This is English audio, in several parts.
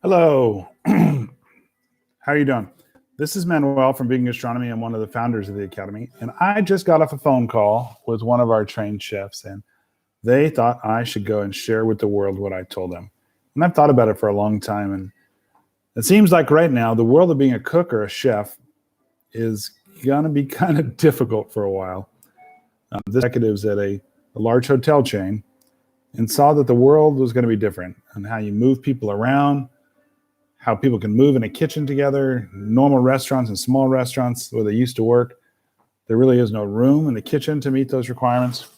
Hello. How are you doing? This is Manuel from Vegan Gastronomy. I'm one of the founders of the Academy. And I just got off a phone call with one of our trained chefs, and they thought I should go and share with the world what I told them. And I've thought about it for a long time. And it seems like right now, the world of being a cook or a chef is going to be kind of difficult for a while. The executives at a large hotel chain and saw that the world was going to be different and how you move people around, how people can move in a kitchen together, normal restaurants and small restaurants where they used to work. There really is no room in the kitchen to meet those requirements.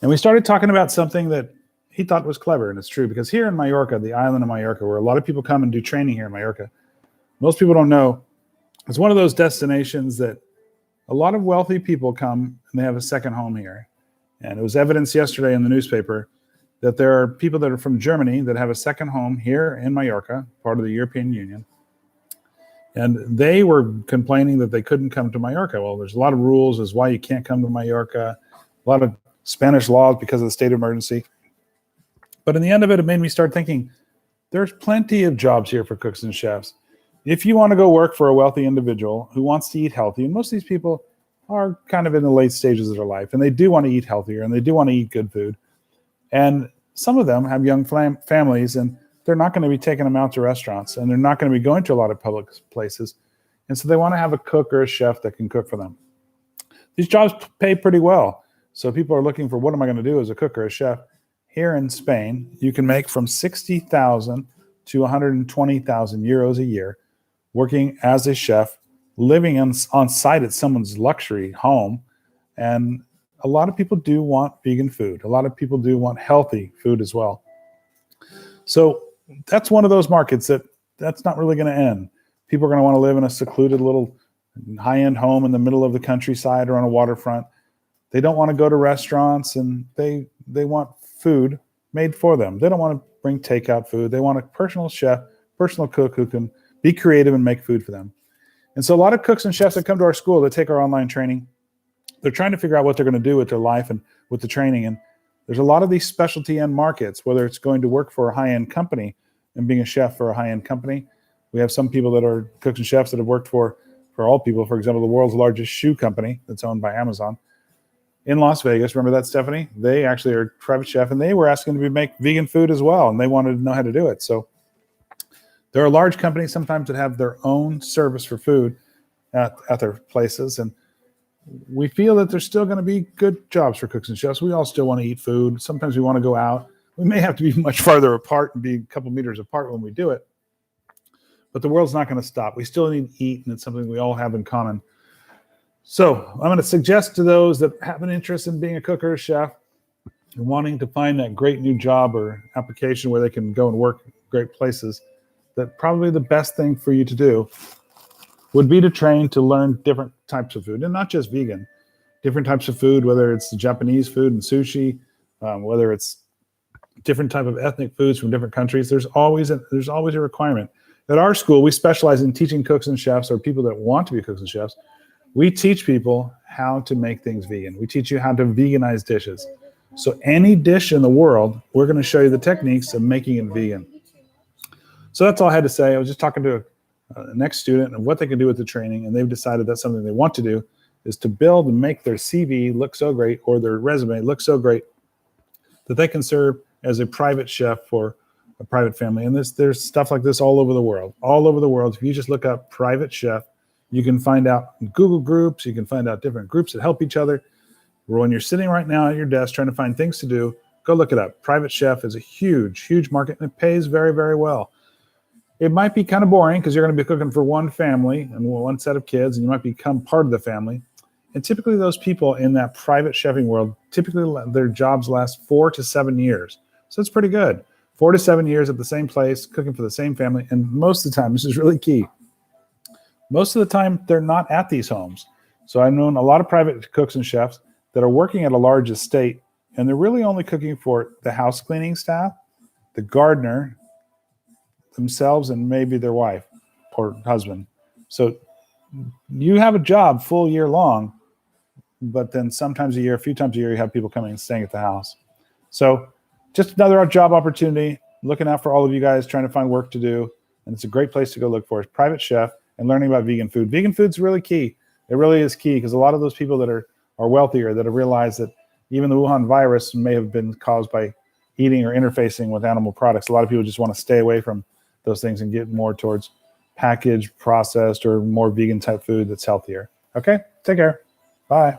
And we started talking about something that he thought was clever, and it's true, because here in Mallorca, the island of Mallorca, where a lot of people come and do training here in Mallorca, most people don't know, it's one of those destinations that a lot of wealthy people come and they have a second home here. And it was evidenced yesterday in the newspaper that there are people that are from Germany that have a second home here in Mallorca, part of the European Union. And they were complaining that they couldn't come to Mallorca. Well, there's a lot of rules as why you can't come to Mallorca, a lot of Spanish laws because of the state of emergency. But in the end of it, it made me start thinking, there's plenty of jobs here for cooks and chefs. If you want to go work for a wealthy individual who wants to eat healthy, and most of these people are kind of in the late stages of their life, and they do want to eat healthier, and they do want to eat good food. And some of them have young families, and they're not going to be taking them out to restaurants, and they're not going to be going to a lot of public places. And so they want to have a cook or a chef that can cook for them. These jobs pay pretty well. So people are looking for, what am I going to do as a cook or a chef? Here in Spain, you can make from 60,000 to 120,000 euros a year working as a chef, living on site at someone's luxury home. And a lot of people do want vegan food. A lot of people do want healthy food as well. So that's one of those markets that's not really going to end. People are going to want to live in a secluded little high-end home in the middle of the countryside or on a waterfront. They don't want to go to restaurants, and they want food made for them. They don't want to bring takeout food. They want a personal chef, personal cook who can be creative and make food for them. And so a lot of cooks and chefs that come to our school that take our online training, they're trying to figure out what they're going to do with their life and with the training. And there's a lot of these specialty end markets, whether it's going to work for a high-end company and being a chef for a high-end company. We have some people that are cooks and chefs that have worked for all people, for example, the world's largest shoe company that's owned by Amazon in Las Vegas. Remember that, Stephanie? They actually are a private chef, and they were asking to make vegan food as well, and they wanted to know how to do it. So there are large companies sometimes that have their own service for food at their places, and we feel that there's still going to be good jobs for cooks and chefs. We all still want to eat food. Sometimes we want to go out. We may have to be much farther apart and be a couple meters apart when we do it, but the world's not going to stop. We still need to eat, and it's something we all have in common. So I'm going to suggest to those that have an interest in being a cook or a chef and wanting to find that great new job or application where they can go and work great places, that probably the best thing for you to do would be to train to learn different types of food, and not just vegan, different types of food, whether it's the Japanese food and sushi, whether it's different type of ethnic foods from different countries. There's always a requirement. At our school, we specialize in teaching cooks and chefs, or people that want to be cooks and chefs. We teach people how to make things vegan. We teach you how to veganize dishes. So any dish in the world, we're going to show you the techniques of making it vegan. So that's all I had to say. I was just talking to a next student and what they can do with the training, and they've decided that's something they want to do, is to build and make their CV look so great, or their resume look so great, that they can serve as a private chef for a private family. And there's stuff like this all over the world. All over the world. If you just look up private chef, you can find out Google groups. You can find out different groups that help each other. When you're sitting right now at your desk trying to find things to do, go look it up. Private chef is a huge, huge market, and it pays very, very well. It might be kind of boring because you're going to be cooking for one family and one set of kids, and you might become part of the family. And typically those people in that private chefing world, typically their jobs last 4 to 7 years. So it's pretty good. 4 to 7 years at the same place, cooking for the same family. And most of the time, this is really key, most of the time they're not at these homes. So I've known a lot of private cooks and chefs that are working at a large estate, and they're really only cooking for the house cleaning staff, the gardener, themselves, and maybe their wife or husband. So you have a job full year long, but then sometimes a year, a few times a year, you have people coming and staying at the house. So just another job opportunity. looking out for all of you guys trying to find work to do. And it's a great place to go look for. It's Private Chef and learning about vegan food. Vegan food's really key. It really is key because a lot of those people that are wealthier that have realized that even the Wuhan virus may have been caused by eating or interfacing with animal products. A lot of people just want to stay away from those things and get more towards packaged, processed, or more vegan type food that's healthier. Okay, take care. Bye.